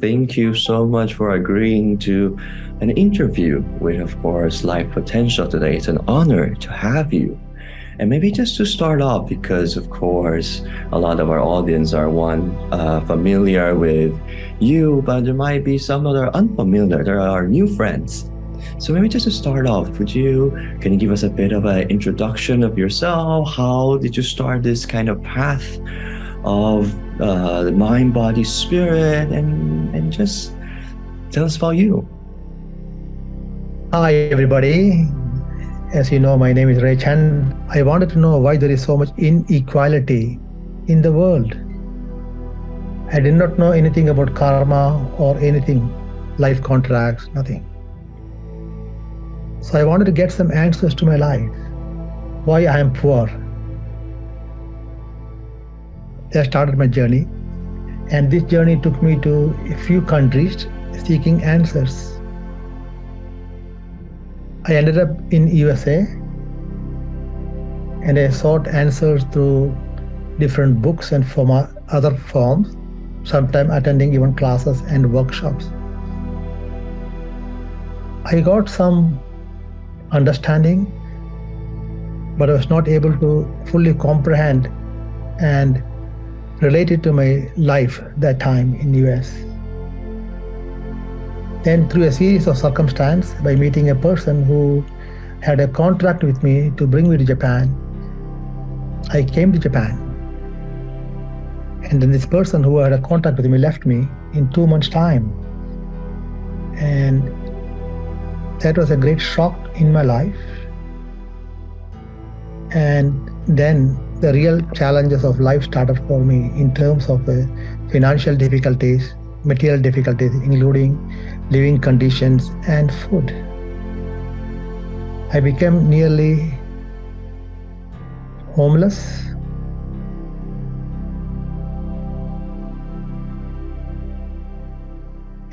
thank you so much for agreeing to an interview with, of course, Life Potential today. It's an honor to have you. And maybe just to start off, because of course, a lot of our audience are familiar with you, but there might be some that are unfamiliar. There are new friends. So maybe just to start off, can you give us a bit of an introduction of yourself? How did you start this kind of path of the mind, body, spirit, and just tell us about you. Hi, everybody. As you know, my name is Ray Chan. I wanted to know why there is so much inequality in the world. I did not know anything about karma or anything, life contracts, nothing. So I wanted to get some answers to my life. Why I am poor. I started my journey, and this journey took me to a few countries seeking answers. I ended up in USA, and I sought answers through different books and from other forms, sometimes attending even classes and workshops. I got some understanding, but I was not able to fully comprehend and relate it to my life that time in US. Then through a series of circumstances, by meeting a person who had a contract with me to bring me to Japan, I came to Japan. And then this person who had a contract with me left me in 2 months' time. And that was a great shock in my life. And then the real challenges of life started for me in terms of financial difficulties, material difficulties, including living conditions and food. I became nearly homeless.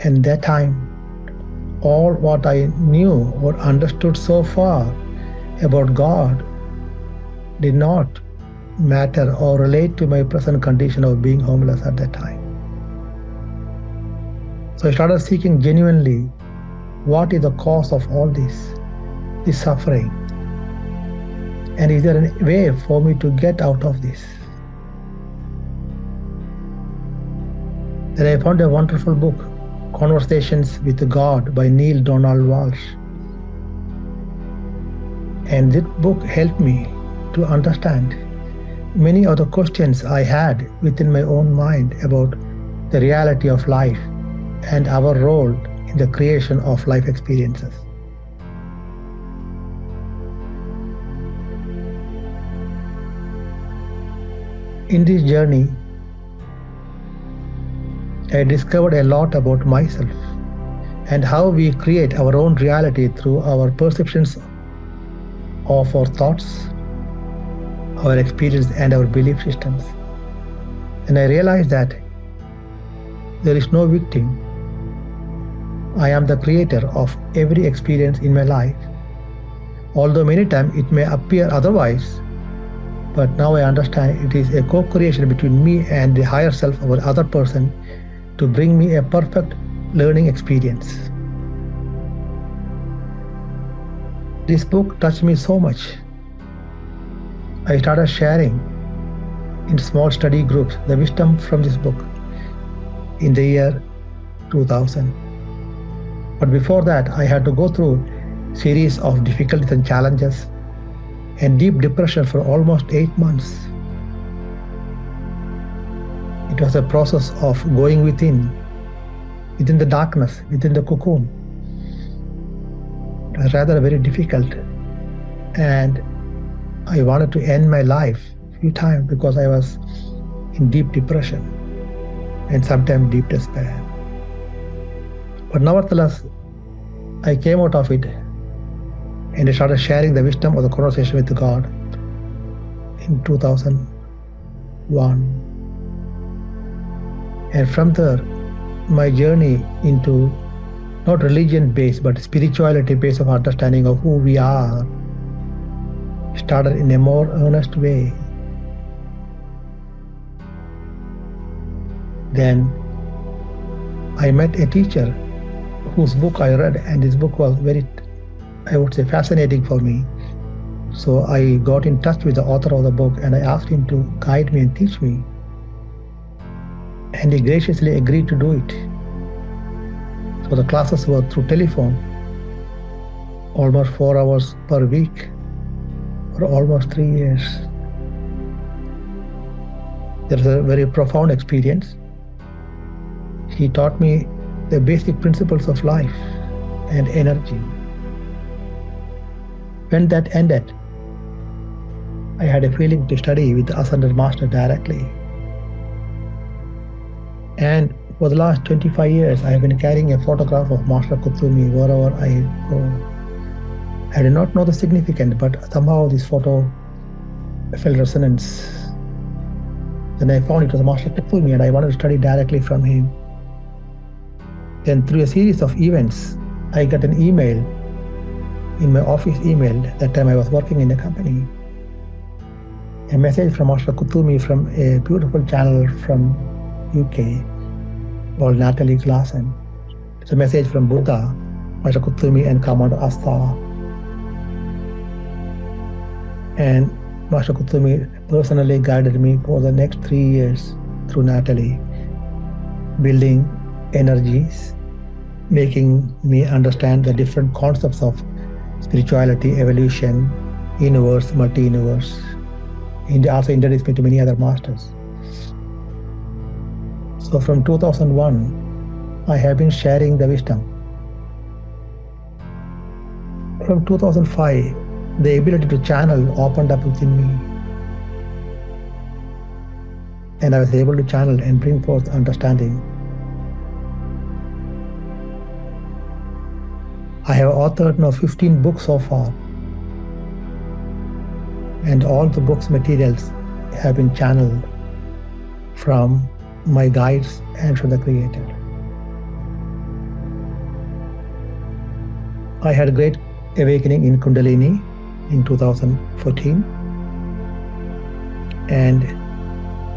And that time, all what I knew or understood so far about God did not matter or relate to my present condition of being homeless at that time. So I started seeking genuinely what is the cause of all this suffering, and is there a way for me to get out of this? Then I found a wonderful book, Conversations with God by Neil Donald Walsh. And this book helped me to understand many of the questions I had within my own mind about the reality of life and our role in the creation of life experiences. In this journey, I discovered a lot about myself and how we create our own reality through our perceptions of our thoughts, our experience, and our belief systems. And I realized that there is no victim. I am the creator of every experience in my life. Although many times it may appear otherwise, but now I understand it is a co-creation between me and the higher self or other person to bring me a perfect learning experience. This book touched me so much. I started sharing in small study groups the wisdom from this book in the year 2000. But before that, I had to go through a series of difficulties and challenges and deep depression for almost 8 months. It was a process of going within the darkness, within the cocoon. It was rather very difficult, and I wanted to end my life a few times because I was in deep depression and sometimes deep despair. But nevertheless, I came out of it and I started sharing the wisdom of the conversation with God in 2001. And from there, my journey into not religion-based but spirituality-based of understanding of who we are started in a more earnest way. Then I met a teacher whose book I read, and this book was very, I would say, fascinating for me. So I got in touch with the author of the book and I asked him to guide me and teach me. And he graciously agreed to do it. So the classes were through telephone, almost 4 hours per week for almost 3 years. It was a very profound experience. He taught me the basic principles of life and energy. When that ended, I had a feeling to study with the Ascended Master directly. And for the last 25 years, I have been carrying a photograph of Master Kuthumi wherever I go. I did not know the significance, but somehow this photo felt resonance. Then I found it was Master Kuthumi and I wanted to study directly from him. Then through a series of events, I got an email in my office email. That time I was working in a company. A message from Master Kuthumi from a beautiful channel from UK called Natalie Glassen. It's a message from Buddha, Master Kuthumi and Commander Asta. And Master Kuthumi personally guided me for the next 3 years through Natalie, building energies, making me understand the different concepts of spirituality, evolution, universe, multi-universe. He also introduced me to many other masters. So from 2001, I have been sharing the wisdom. From 2005, the ability to channel opened up within me. And I was able to channel and bring forth understanding. I have authored now 15 books so far. And all the books materials have been channeled from my guides and from the Creator. I had a great awakening in Kundalini in 2014. And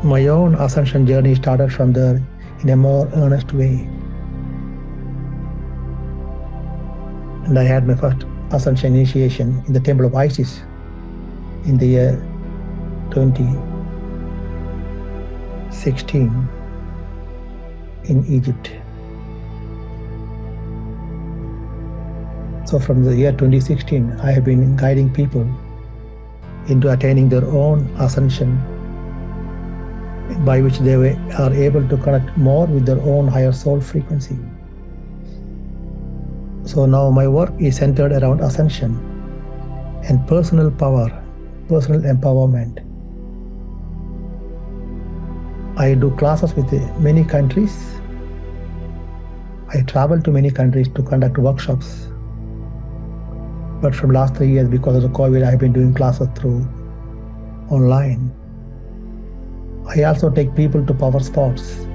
my own ascension journey started from there in a more earnest way. And I had my first ascension initiation in the temple of Isis in the year 2016 in Egypt. So from the year 2016, I have been guiding people into attaining their own ascension, by which they are able to connect more with their own higher soul frequency. So now my work is centered around ascension and personal power, personal empowerment. I do classes with many countries. I travel to many countries to conduct workshops. But from last 3 years, because of the COVID, I have been doing classes through online. I also take people to power spots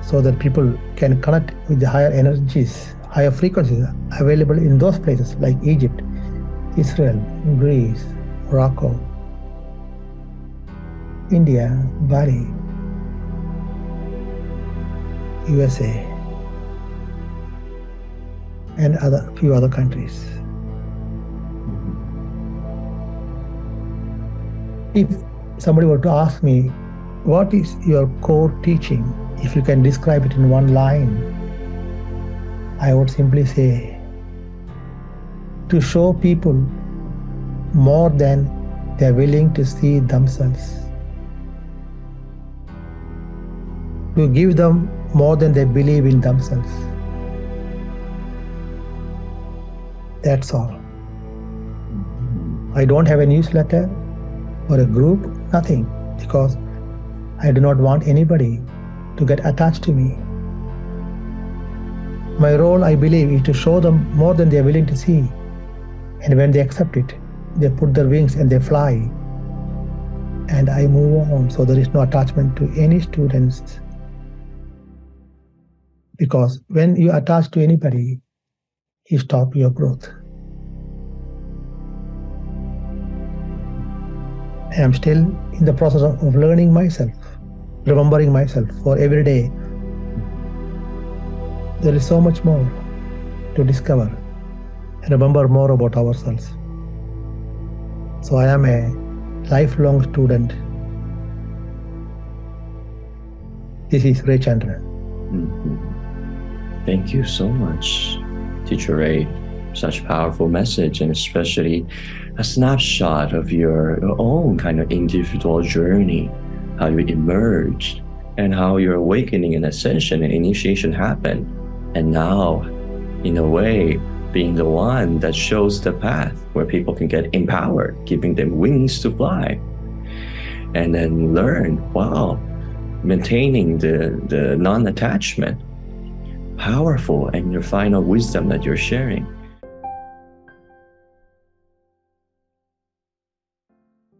so that people can connect with the higher energies, higher frequencies available in those places like Egypt, Israel, Greece, Morocco, India, Bali, USA, and few other countries. If somebody were to ask me, what is your core teaching? If you can describe it in one line, I would simply say, to show people more than they are willing to see themselves. To give them more than they believe in themselves. That's all. I don't have a newsletter or a group, nothing, because I do not want anybody to get attached to me. My role, I believe, is to show them more than they are willing to see. And when they accept it, they put their wings and they fly. And I move on, so there is no attachment to any students. Because when you attach to anybody, you stop your growth. I am still in the process of learning myself, remembering myself. For every day, there is so much more to discover and remember more about ourselves. So I am a lifelong student. This is Ray Chandra. Thank you so much, Teacher Ray. Such powerful message, and especially a snapshot of your own kind of individual journey, how you emerged and how your awakening and ascension and initiation happened. And now, in a way, being the one that shows the path where people can get empowered, giving them wings to fly. And then learn, wow, maintaining the non-attachment. Powerful, and your final wisdom that you're sharing.